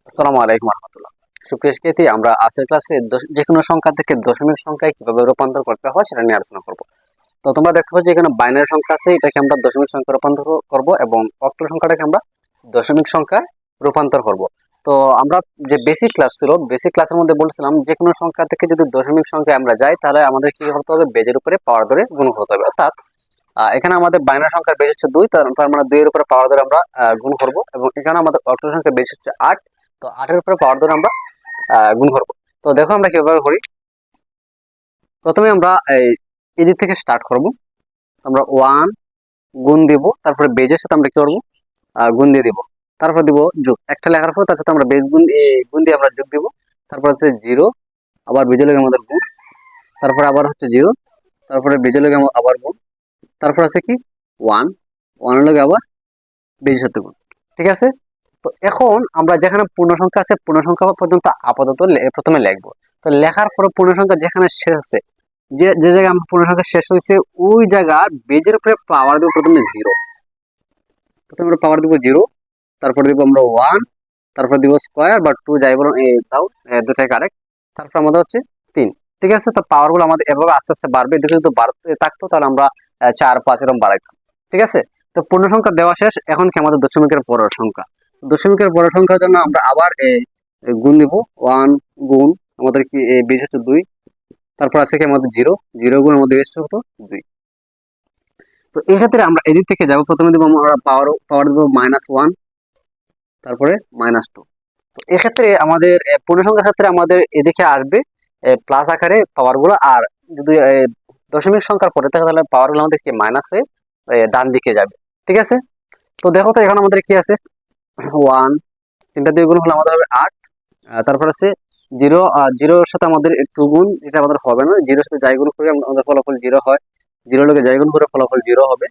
আসসালামু আলাইকুম রহমতুল্লাহ। সুপ্রিয় শিক্ষার্থী, আমরা আজকের ক্লাসে যে কোনো সংখ্যা থেকে দশমিক সংখ্যায় কিভাবে রূপান্তর করতে হয় সেটা নিয়ে আলোচনা করব। তো তোমরা দেখতে পাচ্ছ এখানে বাইনারি সংখ্যা আছে, এটাকে আমরা দশমিক সংখ্যা রূপান্তর করব এবং অক্টাল সংখ্যাটাকে আমরা দশমিক সংখ্যায় রূপান্তর করব। তো আমরা যে বেসিক ক্লাস ছিল, বেসিক ক্লাসের মধ্যে বলছিলাম যে কোনো সংখ্যা থেকে যদি দশমিক সংখ্যায় আমরা যাই তাহলে আমাদের কি করতে হবে, বেজের উপরে পাওয়ার ধরে গুণ করতে হবে। অর্থাৎ এখানে আমাদের বাইনারি সংখ্যার বেজ হচ্ছে 2, তার মানে 2 এর উপরে পাওয়ার ধরে আমরা গুণ করব, এবং এখানে আমাদের অক্টাল সংখ্যার বেজ হচ্ছে 8। তো 8 এর উপরে পাওয়ার ধরে আমরা গুণ করব। তো দেখো আমরা কিভাবে করি। প্রথমে আমরা এই দিক থেকে স্টার্ট করব। আমরা 1 গুণ দিব, তারপরে বেজের সাথে আমরা কি করবো, গুণ দিয়ে দিব, তারপর দিব যোগ। একটা লেখার পর তার সাথে আমরা বেজ গুণ গুণ দিয়ে আমরা যোগ দিব। তারপর হচ্ছে 0, আবার বেজে লেগে আমাদের গুণ, তারপরে আবার হচ্ছে 0, তারপরে বেজে লেগে আবার গুণ, তারপর আছে কি 1, 1 এর লগে আবার বেজের সাথে গুণ। ঠিক আছে। তো এখন আমরা যেখানে পূর্ণ সংখ্যা আছে, পূর্ণ সংখ্যা পর্যন্ত আপাতত প্রথমে লিখবো। তো লেখার পরে পূর্ণ সংখ্যা যেখানে শেষ আছে, যে যে জায়গায় আমরা পূর্ণ সংখ্যা শেষ হয়েছে ওই জায়গা বেজের উপরে পাওয়ার দিব প্রথমে 0। প্রথমে আমরা পাওয়ার দিব 0, তারপর দিব আমরা 1, তারপর দিব স্কোয়ার বা 2, যাই বলুন দাও, দুটাই কারেক্ট। তারপর আমাদের হচ্ছে 3। ঠিক আছে। তো পাওয়ার গুলো আমাদের এভাবে আস্তে আস্তে বাড়বে। এদিকে যদি বাড়তে থাকতো তাহলে আমরা 4, 5 এরকম বাড়াইতাম। ঠিক আছে। তো পূর্ণ সংখ্যা দেওয়া শেষ, এখন কি আমাদের দশমিকের পরের সংখ্যা। দশমিকের পরের সংখ্যার জন্য আমরা আবার গুণ দিব। 1 গুণ আমাদের কি বেশ হচ্ছে 2, তারপর আছে কি আমাদের 0, 0 গুণ আমাদের বেশ হতো 2। তো এক্ষেত্রে আমরা এদিক থেকে যাব, প্রথমে দিব আমরা পাওয়ার পাওয়ার দিব -1, তারপরে -2। তো এক্ষেত্রে আমাদের পূর্ণ সংখ্যার ক্ষেত্রে আমাদের এদিকে আসবে প্লাস আকারে পাওয়ার গুলো, আর যদি দশমিক সংখ্যার পরে থাকে তাহলে পাওয়ার গুলো আমাদের কি মাইনাস হয়ে ডান দিকে যাবে। ঠিক আছে। তো দেখো তো এখন আমাদের কি আছে, 1, 3টা দিয়ে গুণ হলে আমাদের হবে 8। তারপর আছে 0, 0-এর সাথে আমাদের 2 গুণ, এটা আমাদের হবে না। 0-এর সাথে যাই গুণ করি আমাদের ফলাফল 0 হয়, 0 লোকে যাই গুণ করে ফলাফল 0 হবে।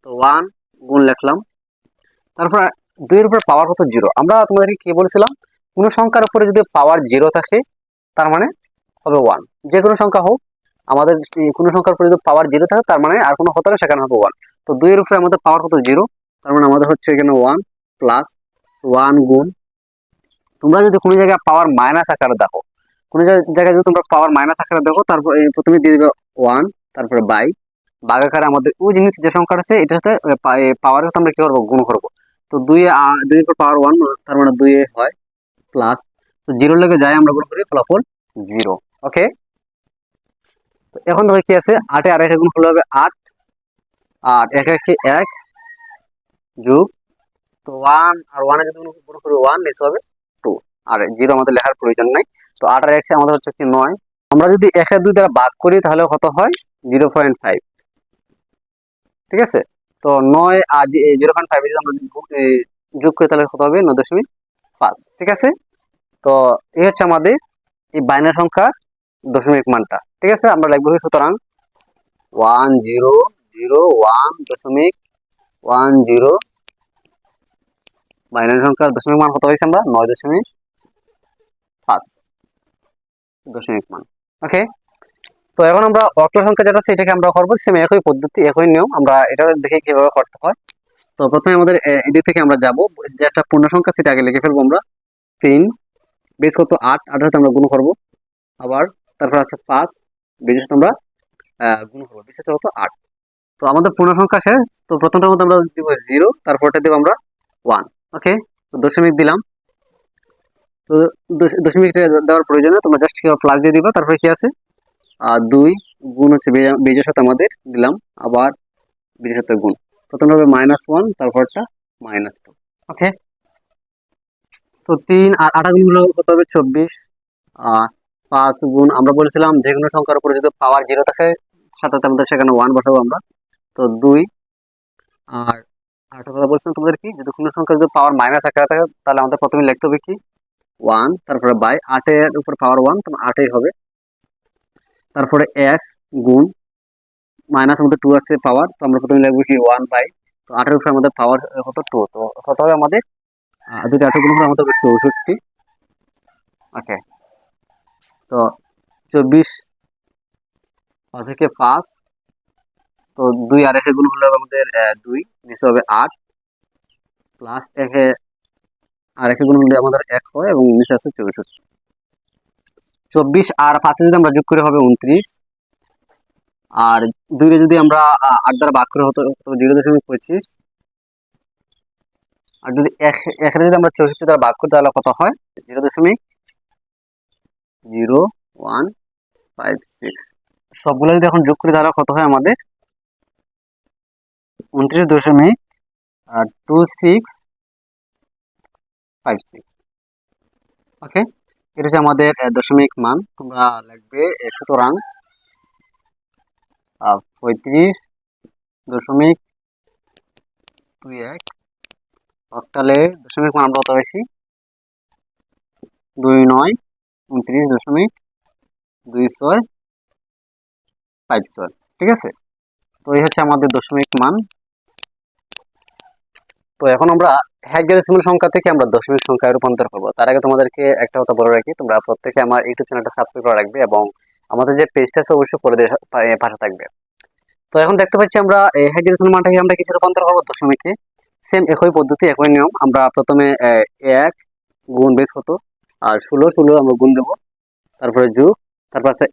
তো 1 গুণ লিখলাম, তারপর 2 এর উপরে পাওয়ার কত 0। আমরা তোমাদেরকে কি বলেছিলাম, কোন সংখ্যার উপরে যদি পাওয়ার 0 থাকে তার মানে হবে 1। যে কোনো সংখ্যা হোক, আমাদের কোনো সংখ্যার উপরে যদি পাওয়ার 0 থাকে তার মানে আর কোনো হতো না, সেখানে হবে 1। তো 2 এর উপরে আমাদের পাওয়ার কত 0, তার মানে আমাদের হচ্ছে এখানে 1 প্লাস 1 গুণ, তোমরা যদি কোনো জায়গায় পাওয়ার মাইনাস আকারে দেখো, কোনো জায়গায় যদি তোমরা পাওয়ার মাইনাস আকারে দেখো, তারপর প্রথমে দিয়ে দিবে 1, তারপরে বাই ভাগ আকারে আমাদের ওই জিনিস যে সংখ্যাটা আছে এটার সাথে পাওয়ারের সাথে আমরা কি করবো, গুণ করবো। তো 2 2 এর পাওয়ার 1, তার মানে 2 হয় প্লাস, তো 0 লেগে যায় আমরা গুণ করি ফলাফল 0। ওকে। তো এখন দেখো কি আছে, 8 এ আর 1 গুণ করলে হবে 8, আর 1 1 1 যোগ, তো 1 আর 1 এ যদি গুণ করি 1, নিচে হবে 2, আর 0 আমাদের লেখার প্রয়োজন নাই। তো 8 আর 1 আমাদের হচ্ছে কি 9। আমরা যদি 1 এর 2 দ্বারা ভাগ করি তাহলে কত হয়, 0.5। ঠিক আছে। তো 9 আর 0.5 যদি আমরা যোগ করি তাহলে কত হবে, 9.5। ঠিক আছে। তো এই হচ্ছে আমাদের এই বাইনারি সংখ্যার দশমিক মানটা। ঠিক আছে। আমরা লিখবো সুতরাং 1001.10, বাইনারি সংখ্যার দশমিক মান কত হয়েছে, আমরা 9.5 দশমিক মান। ওকে। তো এখন আমরা অক্টাল সংখ্যা যেটা সেটাকে আমরা করবো সেম একই পদ্ধতি, একই নিয়ম। আমরা এটা দেখে কিভাবে করতে হয়। তো প্রথমে আমাদের এদিক থেকে আমরা যাব, যে একটা পূর্ণ সংখ্যা সেটা আগে লিখে ফেলবো আমরা। 3 বেশ কত 8, 8 সাথে আমরা গুণ করবো, আবার তারপর আছে 5, বেশ আমরা গুণ করবো, বিশেষ কত 8। তো আমাদের পূর্ণ সংখ্যা শেষ। তো প্রথমটার মধ্যে আমরা দিব 0, তারপরটা দিব আমরা 1। ওকে। তো দশমিক দিলাম। তো দশমিক দেওয়ার প্রয়োজনে তোমরা জাস্ট প্লাস দিয়ে দিবা। তারপরে কি আছে, 2 গুণ হচ্ছে বেজের সাথে আমাদের দিলাম, আবার বেজের সাথে গুণ। প্রথমটা হবে -1, তারপরটা -2। ওকে। তো 3 আর 8 গুণ হলো কত হবে, 24। 5 গুণ, আমরা বলেছিলাম যে কোনো সংখ্যার উপরে যদি পাওয়ার 0 থাকে সাথে আমাদের সেখানে 1 বসাবো আমরা। তো 2, আর আরেকটা কথা বলছিলাম তোমাদের কি, যদি কোনো সংখ্যা যদি পাওয়ার মাইনাস আকারে থাকে তাহলে আমাদের প্রথমে লিখতে হবে কি 1, তারপরে বাই 8 এর উপর পাওয়ার 1, তখন 8 হবে। তারপরে 1 গুণ, মাইনাস আমাদের 2 আছে পাওয়ার, তো আমরা প্রথমে লিখবো কি 1 বাই, তো 8 এর উপরে আমাদের পাওয়ার কত 2, তো কত হবে আমাদের, দুটো 8 গুণ করে আমাদের হবে 64। ওকে। তো 24 পাঁচে কে 5, তো 2 আর 1 গুণ হলে হবে আমাদের 2, নিচে হবে 8, প্লাস 1 আর একে গুণ হলে আমাদের 1 হয় এবং নিচে আছে 64। 24 আর 5 যদি আমরা যোগ করে হবে 29। আর 2 রে যদি আমরা 8 দ্বারা ভাগ করে হতো 0.25। আর যদি 1 রে যদি আমরা 64 দ্বারা ভাগ করি তাহলে কত হয়? 0.0156। সবগুলো যদি এখন যোগ করি তাহলে কত হয় আমাদের? 29.2656। ওকে, এটা হচ্ছে আমাদের দশমিক মান। তোমরা লিখবে সুতরাং 35.21 অক্টালে দশমিক মান আমরা কত পাইছি? 29.29.2656। ঠিক আছে, তো এই হচ্ছে আমাদের দশমিক মান। তো এখন আমরা হেক্সাডেসিমাল সংখ্যা থেকে আমরা দশমিক সংখ্যায় রূপান্তর করব। তার আগে তোমাদেরকে একটা কথা বলে রাখি, তোমরা প্রত্যেকে আমার ইউটিউব চ্যানেলটা সাবস্ক্রাইব করে রাখবে এবং আমাদের যে পেজটা আছে অবশ্যই করে পাশে থাকবে। তো এখন দেখতে পাচ্ছি আমরা হেক্সাডেসিমাল মানটাকে আমরা কিছু রূপান্তর করবো দশমিকে। সেম একই পদ্ধতি, একই নিয়ম। আমরা প্রথমে 1 গুণ বেস কত আর 16 আমরা গুণ দেবো, তারপরে যোগ, তারপর আছে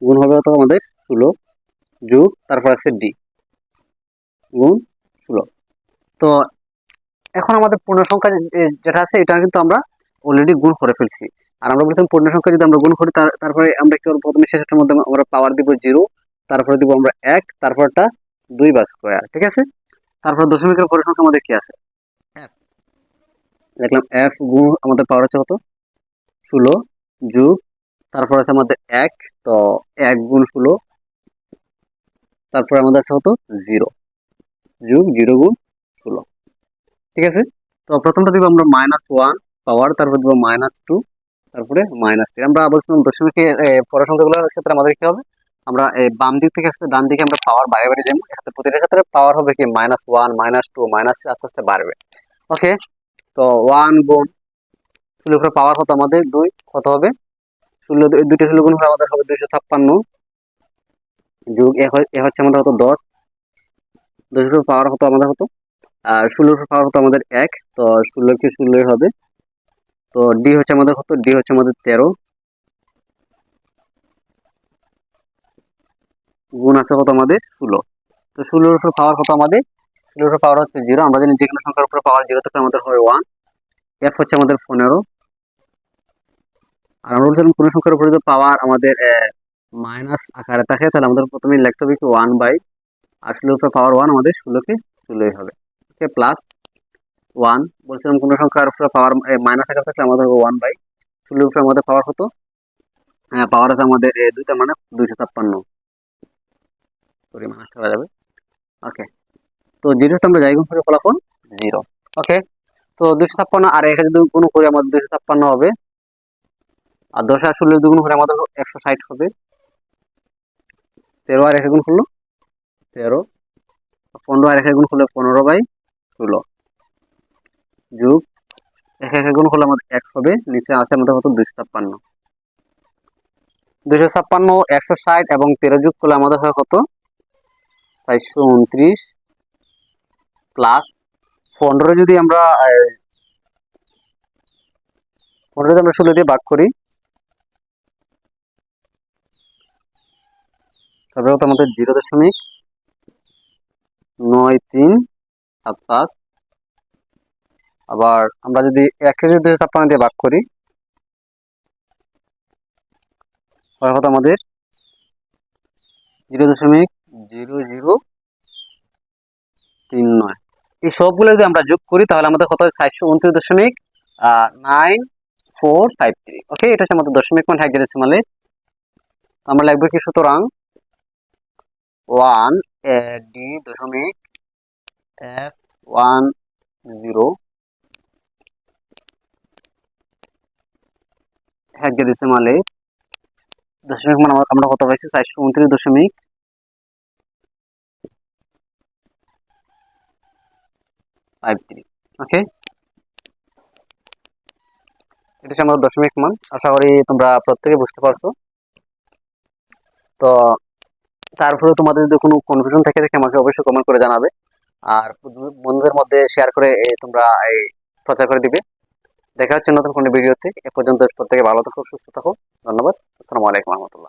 গুণ হবে তো আমাদের 16 যোগ, তারপর আছে ডি গুণ 16। তো এখন আমাদের পূর্ণ সংখ্যা যেটা আছে এটা কিন্তু আমরা অলরেডি গুণ করে ফেলছি। আর আমরা বলছিলাম পূর্ণ সংখ্যা যদি আমরা গুণ করি তারপরে আমরা কি করব? প্রথমে শেষের মধ্যে আমরা পাওয়ার দিব 0, তারপরে দিব আমরা 1, তারপরটা 2 বা স্কয়ার। ঠিক আছে, তারপর দশমিকের পরের সংখ্যা আমাদের কি আছে? f। দেখলাম f গুণ আমাদের পাওয়ার হচ্ছে কত? 16 যোগ, তারপর আছে আমাদের 1, তো 1 গুণ 16, তারপর আমাদের আছে কত? 0 যোগ 0 গুণ 16। ঠিক আছে, তো প্রথমটা দিব আমরা -1 পাওয়ার, তারপর দিব -2, তারপরে -3। আমরা বলছিলাম দশমিকের পরের সংখ্যাগুলোর ক্ষেত্রে আমাদের কি হবে? আমরা বাম দিক থেকে আসতে ডান দিকে আমরা পাওয়ার বাইরে যাবো। এক্ষেত্রে প্রতিটা ক্ষেত্রে পাওয়ার হবে কি -1 -2 -3 আস্তে আস্তে বাড়বে। ওকে, তো 1 গুণ 16 উপরে পাওয়ার কত আমাদের? 2, কত হবে? 16 দুইটা 16 গুণ হলে আমাদের হবে 256 যোগ এ হচ্ছে আমাদের কত? 10। 10 উপরে পাওয়ার কত আমাদের কত? আর 16 উপরে পাওয়ার কত আমাদের? 1, তো 16 কি 16 হবে। তো ডি হচ্ছে আমাদের কত? ডি হচ্ছে আমাদের 13 গুণ আছে কত আমাদের? 16। তো 16 উপরে পাওয়ার কত আমাদের? 16 উপরে পাওয়ার হচ্ছে 0। আমরা জানি যে কোনো সংখ্যার উপরে পাওয়ার 0 থাকলে আমাদের হয় 1। এফ হচ্ছে আমাদের 15। আর আমরা বলছিলাম কোনো সংখ্যার উপরে যদি পাওয়ার আমাদের মাইনাস আকারে থাকে তাহলে আমাদের প্রথমে লিখতে হবে কি 1 বাই, আর 16 উপরে পাওয়ার 1 আমাদের 16কে 16 হবে। ওকে, প্লাস 1 বলছিলাম কোনো সংখ্যার উপরে পাওয়ার মাইনাস আকারে থাকলে আমাদের 1 বাই 16 উপরে আমাদের পাওয়ার কত? হ্যাঁ, পাওয়ার আছে আমাদের 2, মানে 256। সরি, মাইনাস করা যাবে। ওকে, তো 0 তে আমরা যাই গুণ করে ফলাফল 0। ওকে, তো 256 আর এখানে যদি গুণ করি আমাদের 256 হবে। আর 10 আর 16 দুগুণ করে আমাদের 160 হবে। 13 আর 1 গুণ করলো 13, 15 আর 1 গুণ করলে 15 বাই 16 যোগ 1 গুণ করলে আমাদের 1 হবে। নিচে আছে আমাদের কত? 256। 256, 160 এবং 13 যোগ করলে আমাদের হয় কত? 429 প্লাস 15 যদি আমরা 16 দিয়ে ভাগ করি তারপরে কত আমাদের? 0.9375। আবার আমরা যদি 1 যদি 256 দিয়ে ভাগ করি তাহলে কত আমাদের? 0.0039। এই সবগুলো যদি আমরা যোগ করি তাহলে আমাদের কত হয়? 429.9453। ওকে, এটা হচ্ছে আমাদের দশমিক মান হেক্সাডেসিমালে। আমরা লিখবো কি? সুতরাং 1 ডি দশমিক F10 হেক্সাডেসিমালে দশমিক মান আমরা কত পাইছি? 429.53। ওকে, এটা হচ্ছে আমাদের দশমিক মান। আশা করি তোমরা প্রত্যেকে বুঝতে পারছো। তো তারপরে তোমাদের যদি কোনো কনফিউশন থেকে আমাকে অবশ্যই কমেন্ট করে জানাবে। আর বন্ধুদের মধ্যে শেয়ার করে তোমরা এই প্রচার করে দিবে। দেখা হচ্ছে নতুন কোনো ভিডিওতে। এ পর্যন্ত প্রত্যেকে ভালো থাকো, সুস্থ থাকো। ধন্যবাদ। আসসালামু আলাইকুম রহমতুল্লাহ।